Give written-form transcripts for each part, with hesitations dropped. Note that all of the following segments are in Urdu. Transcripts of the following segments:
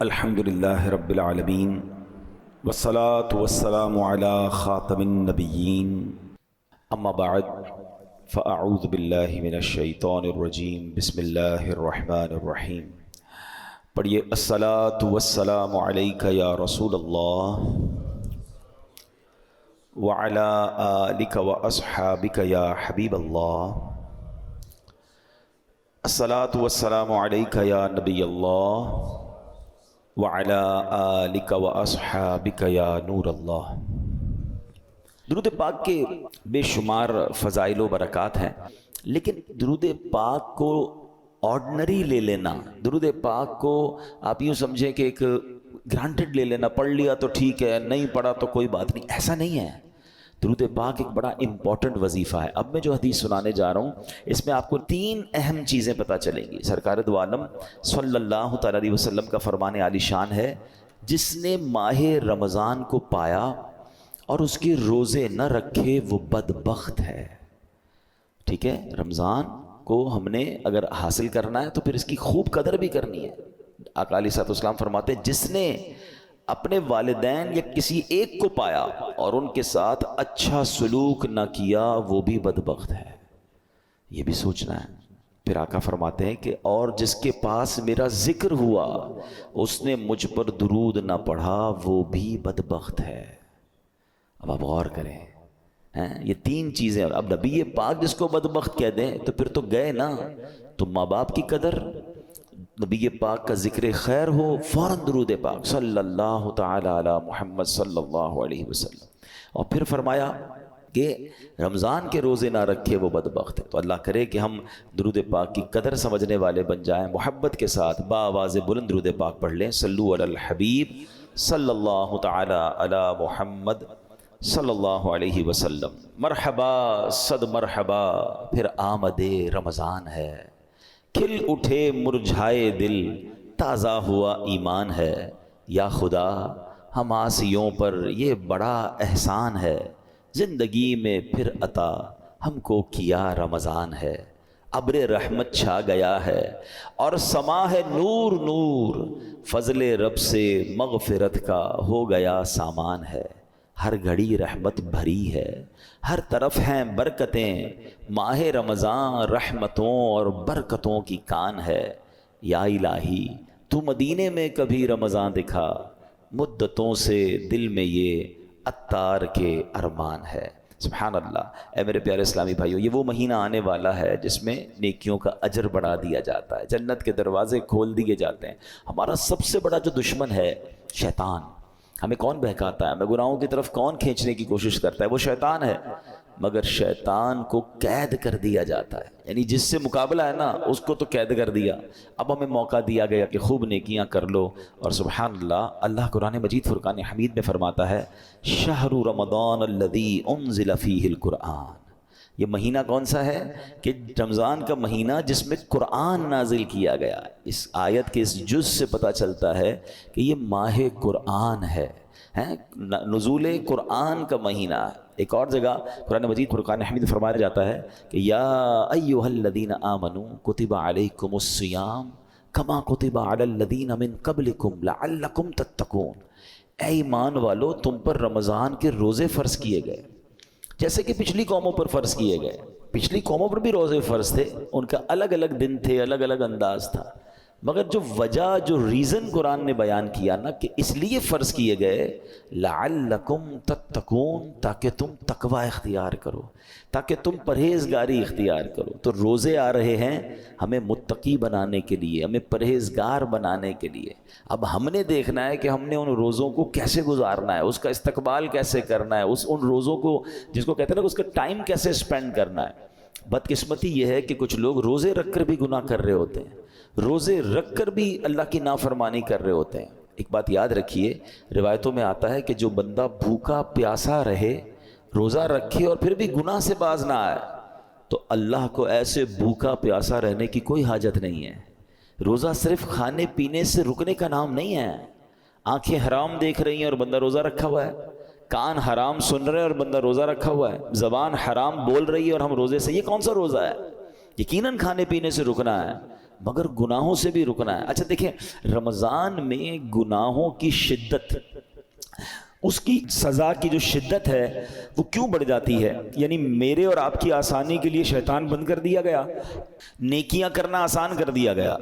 الحمد للہ رب العالمین والصلاة والسلام علی خاتم النبیین اما بعد فاعوذ باللہ من الشیطان الرجیم بسم اللہ الرحمن الرحیم۔ پڑھیے الصلاة والسلام علیک یا رسول اللہ وعلی آلک واصحابک یا حبیب اللہ، الصلاة والسلام علیک یا نبی اللہ وعلی آلک واصحابک یا نور اللہ۔ درود پاک کے بے شمار فضائل و برکات ہیں، لیکن درود پاک کو آرڈنری لے لینا، درود پاک کو آپ یوں سمجھیں کہ ایک گرانٹڈ لے لینا، پڑھ لیا تو ٹھیک ہے، نہیں پڑھا تو کوئی بات نہیں، ایسا نہیں ہے۔ درود پاک ایک بڑا امپورٹنٹ وظیفہ ہے۔ اب میں جو حدیث سنانے جا رہا ہوں اس میں آپ کو 3 اہم چیزیں پتہ چلیں گی۔ سرکار دو عالم صلی اللہ تعالیٰ علیہ وسلم کا فرمان عالی شان ہے، جس نے ماہ رمضان کو پایا اور اس کے روزے نہ رکھے وہ بدبخت ہے۔ ٹھیک ہے، رمضان کو ہم نے اگر حاصل کرنا ہے تو پھر اس کی خوب قدر بھی کرنی ہے۔ آقا علیہ الصلوۃ والسلام فرماتے ہیں، جس نے اپنے والدین یا کسی ایک کو پایا اور ان کے ساتھ اچھا سلوک نہ کیا وہ بھی بدبخت ہے۔ یہ بھی سوچنا ہے۔ پھر آقا فرماتے ہیں کہ اور جس کے پاس میرا ذکر ہوا اس نے مجھ پر درود نہ پڑھا وہ بھی بدبخت ہے۔ اب آپ غور کریں، یہ 3 چیزیں، اب نبی پاک جس کو بدبخت کہہ دیں تو پھر تو گئے نا۔ تو ماں باپ کی قدر، نبی پاک کا ذکر خیر ہو، فوراً درود پاک صلی اللہ تعالی علی محمد صلی اللہ علیہ وسلم۔ اور پھر فرمایا کہ رمضان کے روزے نہ رکھے وہ بدبخت ہے۔ تو اللہ کرے کہ ہم درود پاک کی قدر سمجھنے والے بن جائیں، محبت کے ساتھ بآواز بلند درود پاک پڑھ لیں۔ صلو علی الحبیب صلی اللہ تعالی علی محمد صلی اللہ علیہ وسلم۔ مرحبا صد مرحبا، پھر آمد رمضان ہے، کھل اٹھے مرجھائے دل، تازہ ہوا ایمان ہے۔ یا خدا ہم آسیوں پر یہ بڑا احسان ہے، زندگی میں پھر عطا ہم کو کیا رمضان ہے۔ ابر رحمت چھا گیا ہے اور سما ہے نور نور، فضل رب سے مغفرت کا ہو گیا سامان ہے۔ ہر گھڑی رحمت بھری ہے، ہر طرف ہیں برکتیں، ماہ رمضان رحمتوں اور برکتوں کی کان ہے۔ یا الہی تو مدینے میں کبھی رمضان دکھا، مدتوں سے دل میں یہ عطار کے ارمان ہے۔ سبحان اللہ۔ اے میرے پیارے اسلامی بھائیو، یہ وہ مہینہ آنے والا ہے جس میں نیکیوں کا اجر بڑھا دیا جاتا ہے، جنت کے دروازے کھول دیے جاتے ہیں۔ ہمارا سب سے بڑا جو دشمن ہے شیطان، ہمیں کون بہکاتا ہے، ہمیں گناہوں کی طرف کون کھینچنے کی کوشش کرتا ہے، وہ شیطان ہے۔ مگر شیطان کو قید کر دیا جاتا ہے، یعنی جس سے مقابلہ ہے نا اس کو تو قید کر دیا، اب ہمیں موقع دیا گیا کہ خوب نیکیاں کر لو۔ اور سبحان اللہ، اللہ قرآن مجید فرقان حمید میں فرماتا ہے، شہر رمضان الذی انزل فیہ القرآن۔ یہ مہینہ کون سا ہے کہ رمضان کا مہینہ جس میں قرآن نازل کیا گیا۔ اس آیت کے اس جز سے پتہ چلتا ہے کہ یہ ماہ قرآن ہے، نزول قرآن کا مہینہ۔ ایک اور جگہ قرآن مجید فرقان حمید فرمایا جاتا ہے کہ یا ایھا الذین آمنوا کتب علیکم الصیام کما کتب علی الذین من قبلکم لعلکم تتقون۔ اے ایمان والو، تم پر رمضان کے روزے فرض کیے گئے جیسے کہ پچھلی قوموں پر فرض کیے گئے۔ پچھلی قوموں پر بھی روزے فرض تھے، ان کا الگ الگ دن تھے، الگ الگ انداز تھا، مگر جو وجہ، جو ریزن قرآن نے بیان کیا نا کہ اس لیے فرض کیے گئے، لعلکم تتقون، تاکہ تم تقوی اختیار کرو، تاکہ تم پرہیزگاری اختیار کرو۔ تو روزے آ رہے ہیں ہمیں متقی بنانے کے لیے، ہمیں پرہیزگار بنانے کے لیے۔ اب ہم نے دیکھنا ہے کہ ہم نے ان روزوں کو کیسے گزارنا ہے، اس کا استقبال کیسے کرنا ہے، ان روزوں کو جس کو کہتے ہیں نا اس کا ٹائم کیسے سپینڈ کرنا ہے۔ بدقسمتی یہ ہے کہ کچھ لوگ روزے رکھ کر بھی گناہ کر رہے ہوتے ہیں، روزے رکھ کر بھی اللہ کی نافرمانی کر رہے ہوتے ہیں۔ ایک بات یاد رکھیے، روایتوں میں آتا ہے کہ جو بندہ بھوکا پیاسا رہے، روزہ رکھے اور پھر بھی گناہ سے باز نہ آئے، تو اللہ کو ایسے بھوکا پیاسا رہنے کی کوئی حاجت نہیں ہے۔ روزہ صرف کھانے پینے سے رکنے کا نام نہیں ہے۔ آنکھیں حرام دیکھ رہی ہیں اور بندہ روزہ رکھا ہوا ہے، کان حرام سن رہے ہیں اور بندہ روزہ رکھا ہوا ہے، زبان حرام بول رہی ہے اور ہم روزے سے، یہ کون سا روزہ ہے؟ یقیناً کھانے پینے سے رکنا ہے، مگر گناہوں سے بھی رکنا ہے۔ اچھا دیکھیں، رمضان میں گناہوں کی شدت، اس کی سزا کی جو شدت ہے وہ کیوں بڑھ جاتی ہے؟ یعنی میرے اور آپ کی آسانی کے لیے شیطان بند کر دیا گیا، نیکیاں کرنا آسان کر دیا گیا،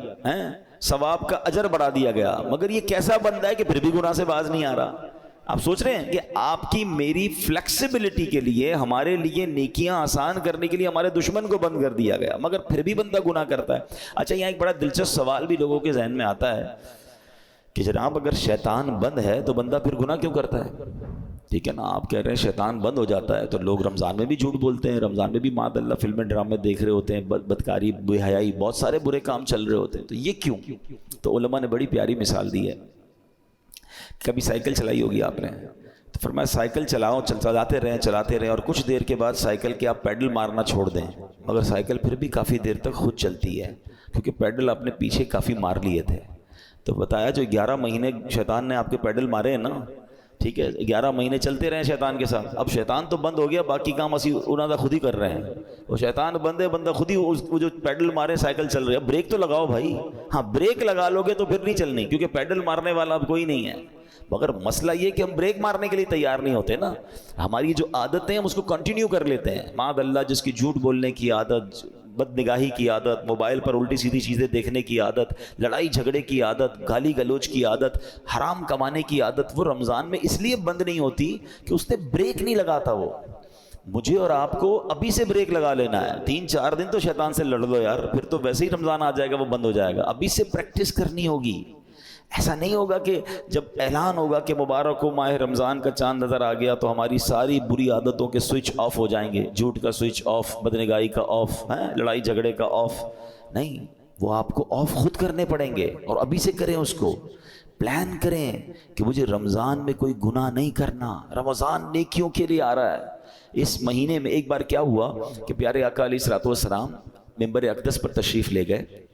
ثواب کا اجر بڑھا دیا گیا، مگر یہ کیسا بندہ ہے کہ پھر بھی گناہ سے باز نہیں آ رہا؟ آپ سوچ رہے ہیں کہ آپ کی میری فلیکسیبلٹی کے لیے، ہمارے لیے نیکیاں آسان کرنے کے لیے ہمارے دشمن کو بند کر دیا گیا، مگر پھر بھی بندہ گناہ کرتا ہے۔ اچھا یہاں ایک بڑا دلچسپ سوال بھی لوگوں کے ذہن میں آتا ہے کہ جناب اگر شیطان بند ہے تو بندہ پھر گناہ کیوں کرتا ہے؟ ٹھیک ہے نا، آپ کہہ رہے ہیں شیطان بند ہو جاتا ہے تو لوگ رمضان میں بھی جھوٹ بولتے ہیں، رمضان میں بھی معاذ اللہ فلمیں ڈرامے دیکھ رہے ہوتے ہیں، بدکاری، بے حیائی، بہت سارے برے کام چل رہے ہوتے ہیں، تو یہ کیوں؟ تو علماء نے بڑی پیاری مثال دی ہے۔ کبھی سائیکل چلائی ہوگی آپ نے، تو فرمایا سائیکل چلاؤ، چلاتے رہیں اور کچھ دیر کے بعد سائیکل کے آپ پیڈل مارنا چھوڑ دیں، مگر سائیکل پھر بھی کافی دیر تک خود چلتی ہے کیونکہ پیڈل آپ نے پیچھے کافی مار لیے تھے۔ تو بتایا جو 11 مہینے شیطان نے آپ کے پیڈل مارے ہیں نا، ٹھیک ہے، 11 مہینے چلتے رہے شیطان کے ساتھ، اب شیطان تو بند ہو گیا، باقی کام اسی انہوں نے خود ہی کر رہے ہیں، وہ شیطان بند ہے، بندہ خود ہی وہ جو پیڈل مارے سائیکل چل رہی ہے، اب بریک تو لگاؤ بھائی، ہاں بریک لگا لو گے تو پھر نہیں چلنی کیونکہ پیڈل مارنے والا اب کوئی نہیں ہے۔ مگر مسئلہ یہ کہ ہم بریک مارنے کے لیے تیار نہیں ہوتے نا، ہماری جو عادتیں ہم اس کو کنٹینیو کر لیتے ہیں۔ معاذ اللہ جس کی جھوٹ بولنے کی عادت، بد نگاہی کی عادت، موبائل پر الٹی سیدھی چیزیں دیکھنے کی عادت، لڑائی جھگڑے کی عادت، گالی گلوچ کی عادت، حرام کمانے کی عادت، وہ رمضان میں اس لیے بند نہیں ہوتی کہ اس نے بریک نہیں لگاتا۔ وہ مجھے اور آپ کو ابھی سے بریک لگا لینا ہے، 3-4 دن تو شیطان سے لڑ لو یار، پھر تو ویسے ہی رمضان آ جائے گا، وہ بند ہو جائے گا۔ ابھی سے پریکٹس کرنی ہوگی۔ ایسا نہیں ہوگا کہ جب اعلان ہوگا کہ مبارک ہو ماہ رمضان کا چاند نظر آ گیا تو ہماری ساری بری عادتوں کے سوئچ آف ہو جائیں گے، جھوٹ کا سوئچ آف، بدنگاہی کا آف، لڑائی جھگڑے کا آف، نہیں، وہ آپ کو آف خود کرنے پڑیں گے، اور ابھی سے کریں، اس کو پلان کریں کہ مجھے رمضان میں کوئی گناہ نہیں کرنا، رمضان نیکیوں کے لیے آ رہا ہے۔ اس مہینے میں ایک بار کیا ہوا کہ پیارے آقا علیہ الصلوۃ والسلام منبر اقدس پر تشریف لے گئے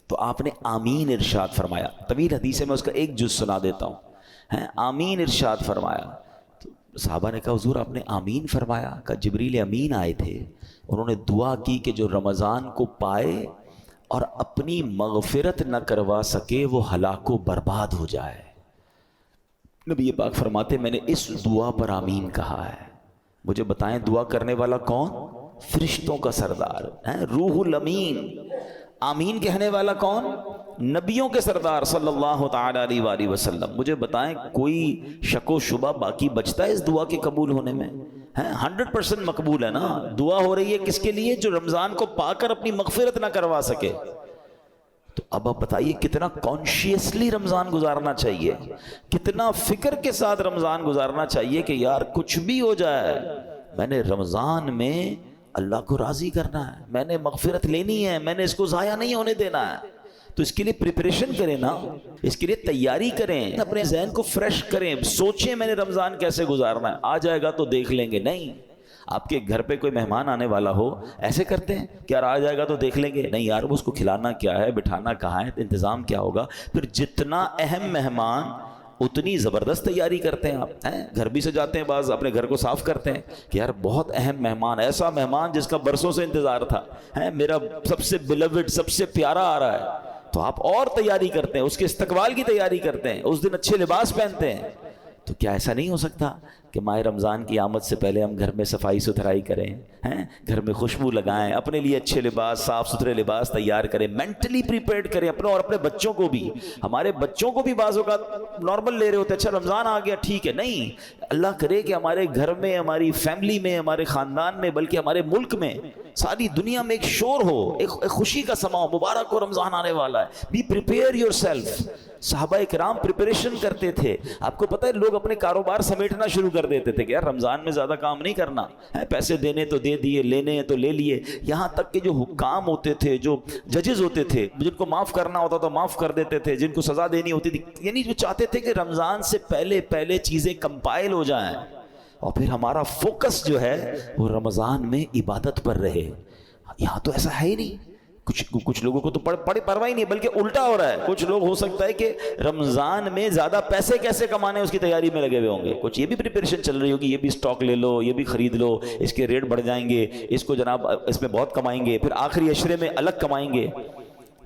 تو آپ نے آمین ارشاد فرمایا۔ طویل حدیث ہے، میں اس کا ایک جز سنا دیتا ہوں۔ آمین ارشاد فرمایا تو صحابہ نے کہا حضور آپ نے آمین فرمایا؟ کہا جبریل امین آئے تھے، انہوں نے دعا کی کہ جو رمضان کو پائے اور اپنی مغفرت نہ کروا سکے وہ ہلاک و برباد ہو جائے۔ نبی پاک فرماتے میں نے اس دعا پر آمین کہا ہے۔ مجھے بتائیں دعا کرنے والا کون؟ فرشتوں کا سردار روح الامین۔ آمین کہنے والا کون؟ نبیوں کے سردار صلی اللہ تعالی علیہ وآلہ وسلم۔ مجھے بتائیں کوئی شک و شبہ باقی بچتا ہے اس دعا کے قبول ہونے میں؟ 100% مقبول ہے نا۔ دعا ہو رہی ہے کس کے لیے؟ جو رمضان کو پا کر اپنی مغفرت نہ کروا سکے۔ تو اب آپ بتائیے کتنا کانشیسلی رمضان گزارنا چاہیے، کتنا فکر کے ساتھ رمضان گزارنا چاہیے کہ یار کچھ بھی ہو جائے میں نے رمضان میں اللہ کو راضی کرنا ہے، میں نے مغفرت لینی ہے، میں نے اس کو ضائع نہیں ہونے دینا ہے۔ تو اس کے لیے پریپریشن کریں نا، اس کے لیے تیاری کریں، اپنے ذہن کو فریش کریں، سوچیں میں نے رمضان کیسے گزارنا ہے، آ جائے گا تو دیکھ لیں گے۔ نہیں، آپ کے گھر پہ کوئی مہمان آنے والا ہو ایسے کرتے ہیں کہ یار آ جائے گا تو دیکھ لیں گے؟ نہیں یار، وہ اس کو کھلانا کیا ہے، بٹھانا کہاں ہے، انتظام کیا ہوگا۔ پھر جتنا اہم مہمان اتنی زبردست تیاری کرتے ہیں آپ، گھر بھی سجاتے ہیں، بعض اپنے گھر کو صاف کرتے ہیں کہ یار بہت اہم مہمان، ایسا مہمان جس کا برسوں سے انتظار تھا، میرا سب سے بیلوڈ، سب سے پیارا آ رہا ہے، تو آپ اور تیاری کرتے ہیں، اس کے استقبال کی تیاری کرتے ہیں، اس دن اچھے لباس پہنتے ہیں۔ تو کیا ایسا نہیں ہو سکتا کہ ماہ رمضان کی آمد سے پہلے ہم گھر میں صفائی ستھرائی کریں، گھر میں خوشبو لگائیں، اپنے لیے اچھے لباس، صاف ستھرے لباس تیار کریں، مینٹلی پریپیئرڈ کریں اپنے اور اپنے بچوں کو بھی۔ ہمارے بچوں کو بھی بعض اوقات نارمل لے رہے ہوتے ہیں، اچھا رمضان آ گیا ٹھیک ہے، نہیں، اللہ کرے کہ ہمارے گھر میں، ہماری فیملی میں، ہمارے خاندان میں، بلکہ ہمارے ملک میں، ساری دنیا میں ایک شور ہو، ایک خوشی کا سما ہو، مبارک ہو رمضان آنے والا ہے، بی پریپیئر یور سیلف۔ صحابہ اکرام پریپریشن کرتے تھے۔ آپ کو پتہ ہے لوگ اپنے کاروبار سمیٹنا شروع کر دیتے تھے کہ یار رمضان میں زیادہ کام نہیں کرنا ہے، پیسے دینے تو دے دیے، لینے تو لے لیے۔ یہاں تک کہ جو حکام ہوتے تھے، جو ججز ہوتے تھے، جن کو معاف کرنا ہوتا تو معاف کر دیتے تھے، جن کو سزا دینی ہوتی تھی، یعنی جو چاہتے تھے کہ رمضان سے پہلے چیزیں کمپائل ہو جائیں اور پھر ہمارا فوکس جو ہے وہ رمضان میں عبادت پر رہے۔ یہاں تو ایسا ہے ہی نہیں۔ کچھ لوگوں کو تو پرواہ ہی نہیں، بلکہ الٹا ہو رہا ہے۔ کچھ لوگ ہو سکتا ہے کہ رمضان میں زیادہ پیسے کیسے کمانے اس کی تیاری میں لگے ہوئے ہوں گے، کچھ یہ بھی پریپریشن چل رہی ہوگی، یہ بھی سٹاک لے لو، یہ بھی خرید لو، اس کے ریٹ بڑھ جائیں گے، اس کو جناب اس میں بہت کمائیں گے، پھر آخری عشرے میں الگ کمائیں گے۔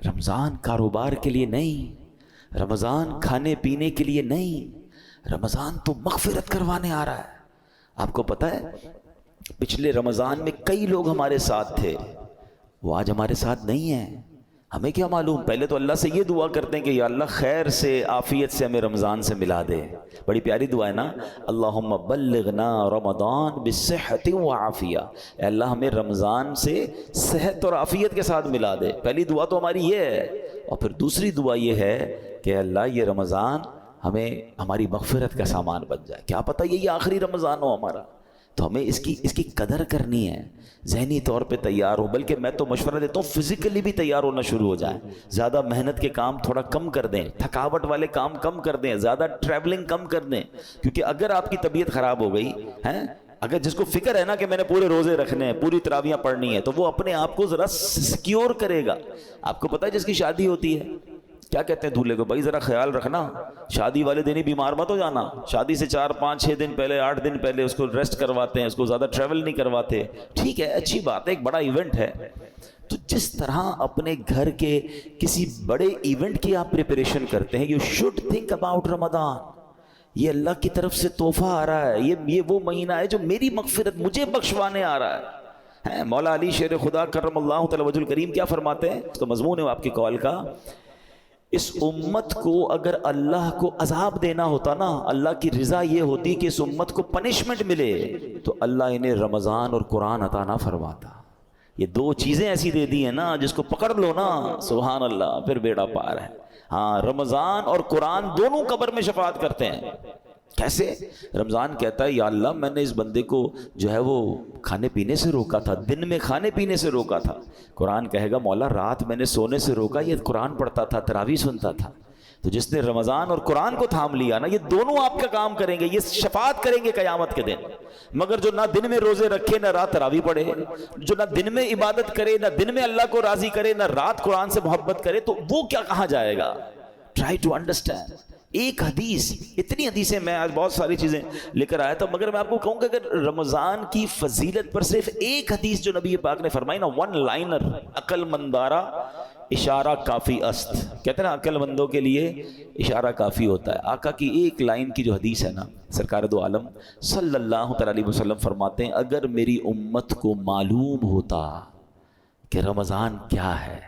رمضان کاروبار کے لیے نہیں، رمضان کھانے پینے کے لیے نہیں، رمضان تو مغفرت کروانے آ رہا ہے۔ آپ کو پتہ ہے پچھلے رمضان میں کئی لوگ ہمارے ساتھ تھے، وہ آج ہمارے ساتھ نہیں ہیں۔ ہمیں کیا معلوم، پہلے تو اللہ سے یہ دعا کرتے ہیں کہ یا اللہ خیر سے عافیت سے ہمیں رمضان سے ملا دے۔ بڑی پیاری دعا ہے نا، اللہم بلغنا رمضان بصحت و عافیہ، اے اللہ ہمیں رمضان سے صحت اور عافیت کے ساتھ ملا دے۔ پہلی دعا تو ہماری یہ ہے، اور پھر دوسری دعا یہ ہے کہ اللہ یہ رمضان ہمیں ہماری مغفرت کا سامان بن جائے۔ کیا پتہ یہ آخری رمضان ہو ہمارا، تو ہمیں اس کی قدر کرنی ہے، ذہنی طور پہ تیار ہو، بلکہ میں تو مشورہ دیتا ہوں فزیکلی بھی تیار ہونا شروع ہو جائیں۔ زیادہ محنت کے کام تھوڑا کم کر دیں، تھکاوٹ والے کام کم کر دیں، زیادہ ٹریولنگ کم کر دیں، کیونکہ اگر آپ کی طبیعت خراب ہو گئی ہے، اگر جس کو فکر ہے نا کہ میں نے پورے روزے رکھنے ہیں، پوری تراویحاں پڑھنی ہے، تو وہ اپنے آپ کو ذرا سیکیور کرے گا۔ آپ کو پتہ ہے جس کی شادی ہوتی ہے کیا کہتے ہیں دولہے کو، بھائی ذرا خیال رکھنا، شادی والے دن ہی بیمار مت ہو جانا۔ شادی سے 4 5 6 دن پہلے، 8 دن پہلے اس کو ریسٹ کرواتے ہیں، اس کو زیادہ ٹریول نہیں کرواتے۔ ٹھیک ہے، اچھی بات ہے، ایک بڑا ایونٹ ہے، تو جس طرح اپنے گھر کے کسی بڑے ایونٹ کی آپ پریپریشن کرتے ہیں، یو شوڈ تھنک اباؤٹ رمضان۔ یہ اللہ کی طرف سے تحفہ آ رہا ہے، یہ وہ مہینہ ہے جو میری مغفرت مجھے بخشوانے آ رہا ہے۔ مولا علی شیر خدا کرم اللہ تعالی وجہ الکریم کیا فرماتے ہیں، اس کا مضمون ہے آپ کی کال کا، اس امت کو اگر اللہ کو عذاب دینا ہوتا نا، اللہ کی رضا یہ ہوتی کہ اس امت کو پنشمنٹ ملے، تو اللہ انہیں رمضان اور قرآن عطا نہ فرماتا۔ یہ 2 چیزیں ایسی دے دی ہیں نا، جس کو پکڑ لو نا سبحان اللہ، پھر بیڑا پار ہے۔ ہاں، رمضان اور قرآن دونوں قبر میں شفاعت کرتے ہیں۔ کیسے؟ رمضان کہتا ہے یا اللہ میں نے اس بندے کو جو ہے وہ کھانے پینے سے روکا تھا، دن میں کھانے پینے سے روکا تھا۔ قرآن کہے گا مولا رات میں نے سونے سے روکا، یہ قرآن پڑھتا تھا، تراویح سنتا تھا۔ تو جس نے رمضان اور قرآن کو تھام لیا نا، یہ دونوں آپ کا کام کریں گے، یہ شفاعت کریں گے قیامت کے دن۔ مگر جو نہ دن میں روزے رکھے، نہ رات تراویح پڑھے، جو نہ دن میں عبادت کرے، نہ دن میں اللہ کو راضی کرے، نہ رات قرآن سے محبت کرے، تو وہ کیا کہاں جائے گا؟ Try to understand. ایک حدیث، اتنی حدیثیں میں آج بہت ساری چیزیں لے کر آیا تھا، مگر میں آپ کو کہوں کہ اگر رمضان کی فضیلت پر صرف ایک حدیث جو نبی پاک نے فرمائی نا، 1 لائنر، عقل مندارا اشارہ کافی است، کہتے ہیں نا عقل مندوں کے لیے اشارہ کافی ہوتا ہے۔ آقا کی ایک لائن کی جو حدیث ہے نا، سرکار دو عالم صلی اللہ علیہ وسلم فرماتے ہیں اگر میری امت کو معلوم ہوتا کہ رمضان کیا ہے،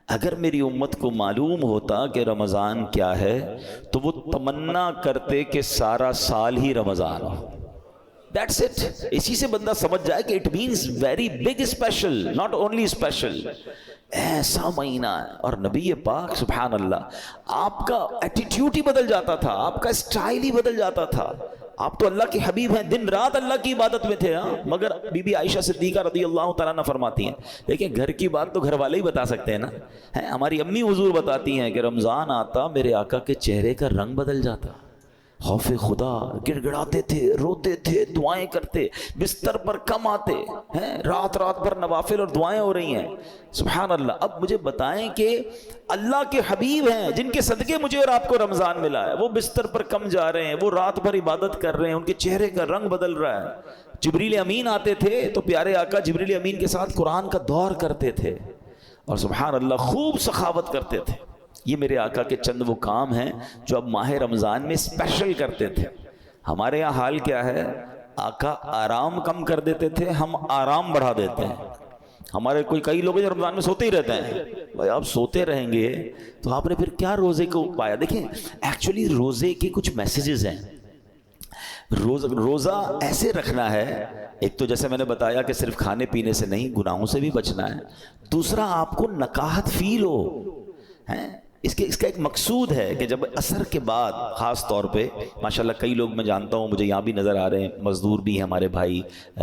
اگر میری امت کو معلوم ہوتا کہ رمضان کیا ہے، تو وہ تمنا کرتے کہ سارا سال ہی رمضان ہو۔ That's it۔ اسی سے بندہ سمجھ جائے کہ it means very big special, not only special۔ ایسا مہینہ ہے، اور نبی پاک سبحان اللہ آپ کا ایٹیٹیوڈ ہی بدل جاتا تھا، آپ کا اسٹائل ہی بدل جاتا تھا۔ آپ تو اللہ کے حبیب ہیں، دن رات اللہ کی عبادت میں تھے، مگر بی بی عائشہ صدیقہ رضی اللہ تعالیٰ عنہ فرماتی ہیں، لیکن گھر کی بات تو گھر والے ہی بتا سکتے ہیں نا۔ ہماری امی حضور بتاتی ہیں کہ رمضان آتا میرے آقا کے چہرے کا رنگ بدل جاتا، خوف خدا، گڑ گڑاتے تھے، روتے تھے، دعائیں کرتے، بستر پر کم آتے ہیں، رات رات بھر نوافل اور دعائیں ہو رہی ہیں، سبحان اللہ۔ اب مجھے بتائیں کہ اللہ کے حبیب ہیں جن کے صدقے مجھے اور آپ کو رمضان ملا ہے، وہ بستر پر کم جا رہے ہیں، وہ رات بھر عبادت کر رہے ہیں، ان کے چہرے کا رنگ بدل رہا ہے۔ جبریل امین آتے تھے تو پیارے آقا جبریل امین کے ساتھ قرآن کا دور کرتے تھے، اور سبحان اللہ خوب سخاوت کرتے تھے۔ یہ میرے آقا کے چند وہ کام ہیں جو اب ماہ رمضان میں اسپیشل کرتے تھے۔ ہمارے یہاں حال کیا ہے، آقا آرام کم کر دیتے تھے، ہم آرام بڑھا دیتے ہیں۔ ہمارے کئی لوگ رمضان میں سوتے ہی رہتے ہیں، بھائی آپ سوتے رہیں گے تو آپ نے پھر کیا روزے کو پایا؟ دیکھیں ایکچولی روزے کے کچھ میسیجز ہیں۔ روزہ ایسے رکھنا ہے، ایک تو جیسے میں نے بتایا کہ صرف کھانے پینے سے نہیں، گناہوں سے بھی بچنا ہے۔ دوسرا آپ کو نکاحت فیل ہو، اس کا ایک مقصود ہے کہ جب عصر کے بعد خاص طور پہ ماشاءاللہ کئی لوگ میں جانتا ہوں، مجھے یہاں بھی نظر آ رہے ہیں، مزدور بھی ہیں ہمارے بھائی،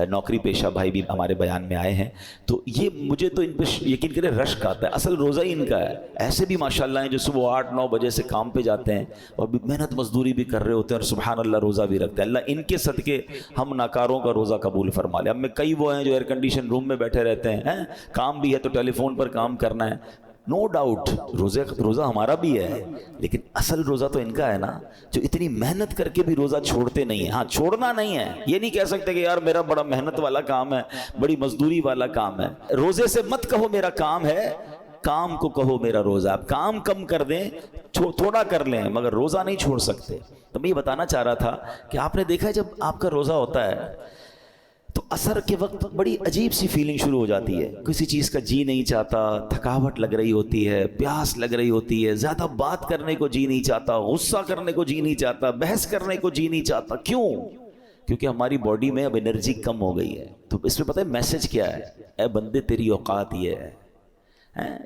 نوکری پیشہ بھائی بھی ہمارے بیان میں آئے ہیں، تو یہ مجھے تو ان پہ یقین کرے رشک آتا ہے، اصل روزہ ہی ان کا ہے۔ ایسے بھی ماشاءاللہ ہیں جو صبح 8-9 بجے سے کام پہ جاتے ہیں اور محنت مزدوری بھی کر رہے ہوتے ہیں، اور سبحان اللہ روزہ بھی رکھتے ہیں۔ اللہ ان کے صدقے ہم ناکاروں کا روزہ قبول فرما لے۔ ہم میں کئی وہ ہیں جو ایئر کنڈیشن روم میں بیٹھے رہتے ہیں، کام بھی ہے تو ٹیلی فون پر کام کرنا ہے، نو ڈاؤٹ روزہ ہمارا بھی ہے، لیکن اصل روزہ تو ان کا ہے نا، جو اتنی محنت کر کے بھی روزہ چھوڑتے نہیں ہیں۔ ہاں چھوڑنا نہیں ہے، یہ نہیں کہہ سکتے کہ یار میرا بڑا محنت والا کام ہے، بڑی مزدوری والا کام ہے۔ روزے سے مت کہو میرا کام ہے، کام کو کہو میرا روزہ. آپ کام کم کر دیں, تھوڑا کر لیں, مگر روزہ نہیں چھوڑ سکتے. تو میں یہ بتانا چاہ رہا تھا کہ آپ نے دیکھا ہے جب آپ کا روزہ ہوتا ہے تو عصر کے وقت بڑی عجیب سی فیلنگ شروع ہو جاتی ہے. کسی چیز کا جی نہیں چاہتا, تھکاوٹ لگ رہی ہوتی ہے, پیاس لگ رہی ہوتی ہے, زیادہ بات کرنے کو جی نہیں چاہتا, غصہ کرنے کو جی نہیں چاہتا, بحث کرنے کو جی نہیں چاہتا. کیوں؟ کیونکہ ہماری باڈی میں اب انرجی کم ہو گئی ہے. تو اس میں پتہ ہے میسج کیا ہے؟ اے بندے تیری اوقات یہ ہے.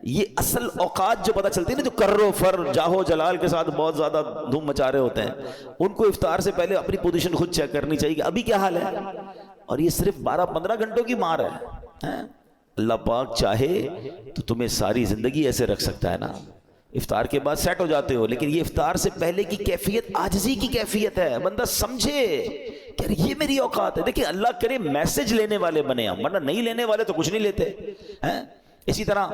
یہ اصل اوقات جو پتہ چلتی ہے نا, جو کرو فر جاہو جلال کے ساتھ بہت زیادہ دھوم مچا رہے ہوتے ہیں, ان کو افطار سے پہلے اپنی پوزیشن خود چیک کرنی چاہیے کہ ابھی کیا حال ہے. اور یہ صرف 12-15 گھنٹوں کی مار ہے. اللہ پاک چاہے تو تمہیں ساری زندگی ایسے رکھ سکتا ہے نا, افطار کے بعد سیٹ ہو جاتے ہو. لیکن یہ افطار سے پہلے کی کیفیت عاجزی کی کیفیت ہے. بندہ سمجھے کہ یہ میری اوقات ہے. دیکھیں اللہ کرے میسج لینے والے بنے ہم, ورنہ نہیں لینے والے تو کچھ نہیں لیتے. اسی طرح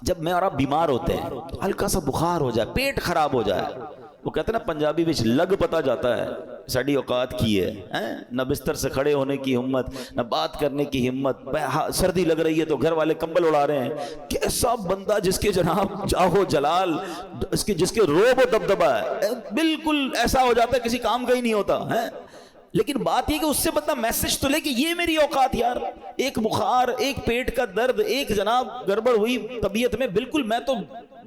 جب میں اور آپ بیمار ہوتے ہیں, ہلکا سا بخار ہو جائے, پیٹ خراب ہو جائے, وہ کہتے ہیں نا پنجابی وچ لگ پتا جاتا ہے ساڑی اوقات کی ہے. نہ بستر سے کھڑے ہونے کی ہمت, نہ بات کرنے کی ہمت, سردی لگ رہی ہے تو گھر والے کمبل اڑا رہے ہیں. کیسا بندہ جس کے جناب جاہو جلال, جس کے روب و دبدبہ ہے, بالکل ایسا ہو جاتا ہے کسی کام کا ہی نہیں ہوتا ہے. لیکن بات یہ کہ اس سے بندہ میسج تو لے کہ یہ میری اوقات یار. ایک بخار, ایک پیٹ کا درد, ایک جناب گڑبڑ ہوئی طبیعت میں, بالکل میں تو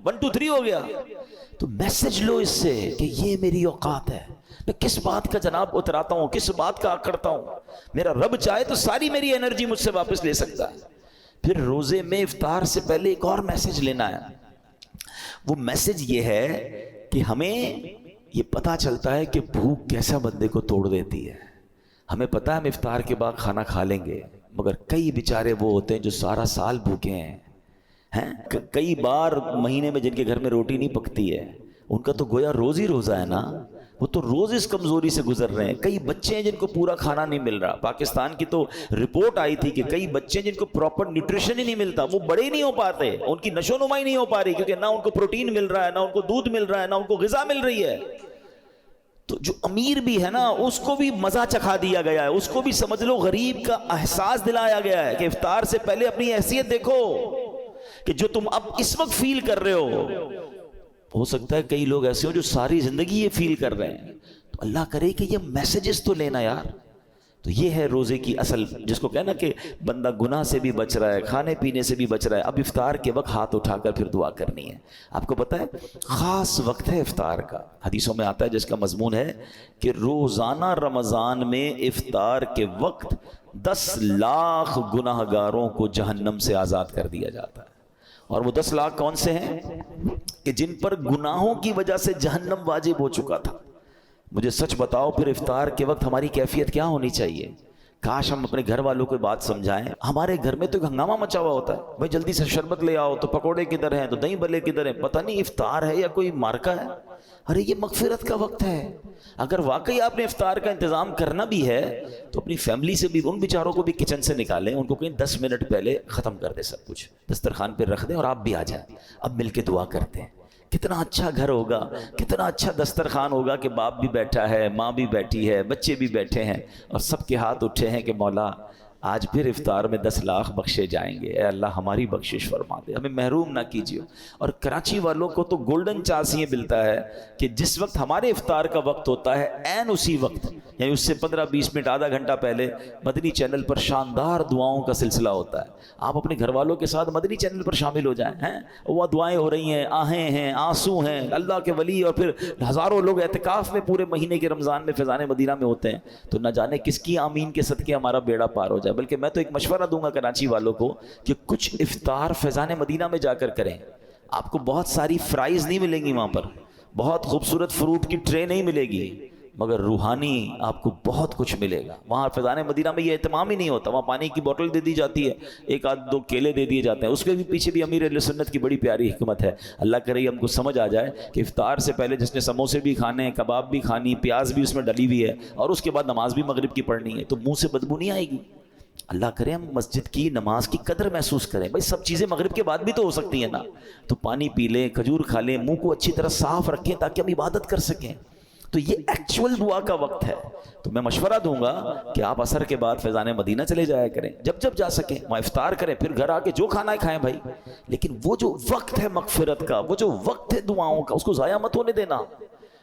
1 2 3 ہو گیا. تو میسج لو اس سے کہ یہ میری اوقات ہے. میں کس بات کا جناب اتراتا ہوں, کس بات کا کرتا ہوں. میرا رب چاہے تو ساری میری انرجی مجھ سے واپس لے سکتا ہے. پھر روزے میں افطار سے پہلے ایک اور میسج لینا ہے. وہ میسج یہ ہے کہ ہمیں یہ پتا چلتا ہے کہ بھوک کیسا بندے کو توڑ دیتی ہے. ہمیں پتا ہے ہم افطار کے بعد کھانا کھا لیں گے, مگر کئی بیچارے وہ ہوتے ہیں جو سارا سال بھوکے ہیں. کئی بار مہینے میں جن کے گھر میں روٹی نہیں پکتی ہے, ان کا تو گویا روز ہی روزہ ہے نا. وہ تو روز اس کمزوری سے گزر رہے ہیں. کئی بچے ہیں جن کو پورا کھانا نہیں مل رہا. پاکستان کی تو رپورٹ آئی تھی کہ کئی بچے جن کو پراپر نیوٹریشن ہی نہیں ملتا, وہ بڑے ہی نہیں ہو پاتے, ان کی نشو نمائی نہیں ہو پا رہی, کیونکہ نہ ان کو پروٹین مل رہا ہے, نہ ان کو دودھ مل رہا ہے, نہ ان کو غذا مل رہی ہے. تو جو امیر بھی ہے نا, اس کو بھی مزہ چکھا دیا گیا ہے, اس کو بھی سمجھ لو غریب کا احساس دلایا گیا ہے کہ افطار سے پہلے اپنی حیثیت دیکھو کہ جو تم اب اس وقت فیل کر رہے ہو سکتا ہے کئی لوگ ایسے ہو جو ساری زندگی یہ فیل کر رہے ہیں. تو اللہ کرے کہ یہ میسیجز تو لینا یار. تو یہ ہے روزے کی اصل, جس کو کہنا کہ بندہ گناہ سے بھی بچ رہا ہے, کھانے پینے سے بھی بچ رہا ہے. اب افطار کے وقت ہاتھ اٹھا کر پھر دعا کرنی ہے. آپ کو پتہ ہے خاص وقت ہے افطار کا, حدیثوں میں آتا ہے جس کا مضمون ہے کہ روزانہ رمضان میں افطار کے وقت 10 لاکھ گناہ گاروں کو جہنم سے آزاد کر دیا جاتا ہے. اور وہ 10 لاکھ کون سے ہیں کہ جن پر گناہوں کی وجہ سے جہنم واجب ہو چکا تھا. مجھے سچ بتاؤ پھر افطار کے وقت ہماری کیفیت کیا ہونی چاہیے؟ کاش ہم اپنے گھر والوں کو بات سمجھائیں. ہمارے گھر میں تو ایک ہنگامہ مچا ہوا ہوتا ہے, بھائی جلدی سے شربت لے آؤ, تو پکوڑے کدھر ہیں, تو دہی بلے کدھر ہیں, پتہ نہیں افطار ہے یا کوئی مارکا ہے. ارے یہ مغفرت کا وقت ہے. اگر واقعی آپ نے افطار کا انتظام کرنا بھی ہے تو اپنی فیملی سے بھی, ان بیچاروں کو بھی کچن سے نکالیں, ان کو کہیں 10 منٹ پہلے ختم کر دیں, سب کچھ دسترخوان پہ رکھ دیں اور آپ بھی آ جائیں. اب مل کے دعا کرتے ہیں. کتنا اچھا گھر ہوگا, کتنا اچھا دسترخوان ہوگا کہ باپ بھی بیٹھا ہے, ماں بھی بیٹھی ہے, بچے بھی بیٹھے ہیں, اور سب کے ہاتھ اٹھے ہیں کہ مولا آج پھر افطار میں 10 لاکھ بخشے جائیں گے. اے اللہ ہماری بخشش فرما دے, ہمیں محروم نہ کیجیے. اور کراچی والوں کو تو گولڈن چانس یہ ملتا ہے کہ جس وقت ہمارے افطار کا وقت ہوتا ہے, عین اسی وقت یعنی اس سے 15-20 منٹ آدھا گھنٹہ پہلے مدنی چینل پر شاندار دعاؤں کا سلسلہ ہوتا ہے. آپ اپنے گھر والوں کے ساتھ مدنی چینل پر شامل ہو جائیں. وہ دعائیں ہو رہی ہیں, آہیں ہیں, آنسو ہیں, اللہ کے ولی اور پھر ہزاروں لوگ اعتکاف میں پورے مہینے کے رمضان میں فیضان مدینہ میں ہوتے ہیں. تو نہ جانے کس کی آمین کے صدقے ہمارا بیڑا پار ہو جائے. بلکہ میں تو ایک مشورہ دوں گا کراچی والوں کو کہ کچھ افطار فیضان مدینہ میں جا کر کریں. آپ کو بہت ساری فرائز نہیں ملیں گی وہاں پر, بہت خوبصورت فروٹ کی ٹرے نہیں ملے گی, مگر روحانی آپ کو بہت کچھ ملے گا. وہاں فیضان مدینہ میں یہ اہتمام ہی نہیں ہوتا. وہاں پانی کی بوتل دے دی جاتی ہے, 1-2 کیلے دے دیے جاتے ہیں. اس کے بھی پیچھے بھی امیر اہل سنت کی بڑی پیاری حکمت ہے. اللہ کرے ہم کو سمجھ آ جائے کہ افطار سے پہلے جس نے سموسے بھی کھانے, کباب بھی کھانی, پیاز بھی اس میں ڈلی ہوئی ہے, اور اس کے بعد نماز بھی مغرب کی پڑھنی ہے, تو منہ سے بدبو نہیں آئے گی. اللہ کرے ہم مسجد کی نماز کی قدر محسوس کریں. بھائی سب چیزیں مغرب کے بعد بھی تو ہو سکتی ہیں نا, تو پانی پی لیں, کھجور کھا لیں, منہ کو اچھی طرح صاف رکھیں تاکہ ہم عبادت کر سکیں. تو یہ ایکچول دعا کا وقت ہے. تو میں مشورہ دوں گا کہ آپ عصر کے بعد فیضان مدینہ چلے جایا کریں, جب جب جا سکیں وہاں افطار کریں, پھر گھر آ کے جو کھانا ہے کھائیں بھائی, لیکن وہ جو وقت ہے مغفرت کا, وہ جو وقت ہے دعاؤں کا, اس کو ضائع مت ہونے دینا.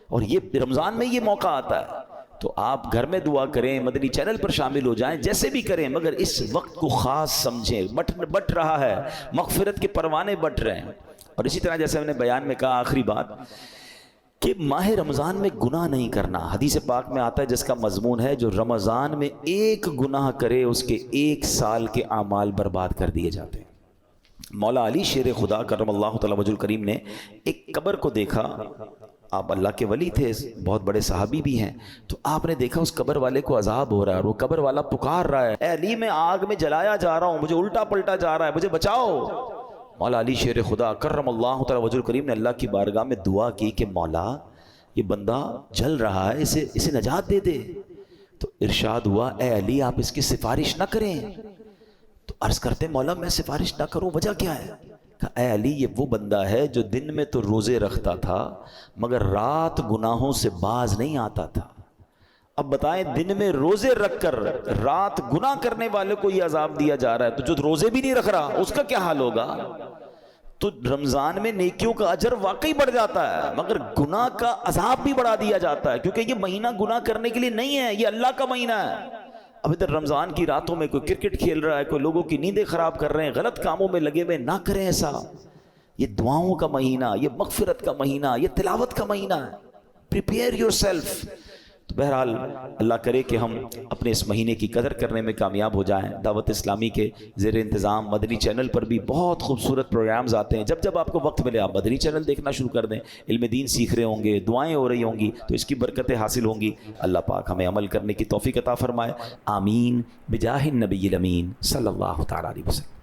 اور یہ رمضان میں یہ موقع آتا ہے, تو آپ گھر میں دعا کریں, مدنی چینل پر شامل ہو جائیں, جیسے بھی کریں, مگر اس وقت کو خاص سمجھیں. بٹ رہا ہے, مغفرت کے پروانے بٹ رہے ہیں. اور اسی طرح جیسے میں نے بیان میں کہا آخری بات, کہ ماہ رمضان میں گناہ نہیں کرنا. حدیث پاک میں آتا ہے جس کا مضمون ہے جو رمضان میں ایک گناہ کرے اس کے 1 سال کے اعمال برباد کر دیے جاتے ہیں. مولا علی شیر خدا کرم اللہ تعالی وجہ الکریم نے ایک قبر کو دیکھا. آپ اللہ کے ولی تھے, بہت بڑے صحابی بھی ہیں, تو آپ نے دیکھا اس قبر والے کو عذاب ہو رہا ہے, اور وہ قبر والا پکار رہا ہے, اے علی میں آگ میں جلایا جا رہا ہوں, مجھے الٹا پلٹا جا رہا ہے, مجھے بچاؤ. مولا علی شیر خدا کرم اللہ تعالی وجہ الکریم نے اللہ کی بارگاہ میں دعا کی کہ مولا یہ بندہ جل رہا ہے, اسے نجات دے دے. تو ارشاد ہوا, اے علی آپ اس کی سفارش نہ کریں. تو عرض کرتے مولا میں سفارش نہ کروں, وجہ کیا ہے؟ کہا اے علی یہ وہ بندہ ہے جو دن میں تو روزے رکھتا تھا مگر رات گناہوں سے باز نہیں آتا تھا. اب بتائیں, دن میں روزے رکھ کر رات گناہ کرنے والے کو یہ عذاب دیا جا رہا ہے, تو جو روزے بھی نہیں رکھ رہا اس کا کیا حال ہوگا؟ تو رمضان میں نیکیوں کا اجر واقعی بڑھ جاتا ہے, مگر گناہ کا عذاب بھی بڑھا دیا جاتا ہے, کیونکہ یہ مہینہ گناہ کرنے کے لیے نہیں ہے, یہ اللہ کا مہینہ ہے. اب ادھر رمضان کی راتوں میں کوئی کرکٹ کھیل رہا ہے, کوئی لوگوں کی نیندیں خراب کر رہے ہیں, غلط کاموں میں لگے ہوئے, نہ کریں ایسا. یہ دعاؤں کا مہینہ, یہ مغفرت کا مہینہ, یہ تلاوت کا مہینہ ہے. Prepare your self. تو بہرحال اللہ کرے کہ ہم اپنے اس مہینے کی قدر کرنے میں کامیاب ہو جائیں. دعوت اسلامی کے زیر انتظام مدنی چینل پر بھی بہت خوبصورت پروگرامز آتے ہیں. جب جب آپ کو وقت ملے آپ مدنی چینل دیکھنا شروع کر دیں. علم دین سیکھ رہے ہوں گے, دعائیں ہو رہی ہوں گی, تو اس کی برکتیں حاصل ہوں گی. اللہ پاک ہمیں عمل کرنے کی توفیق عطا فرمائے. آمین بجاہ النبی الامین صلی اللہ تعالی علیہ وسلم.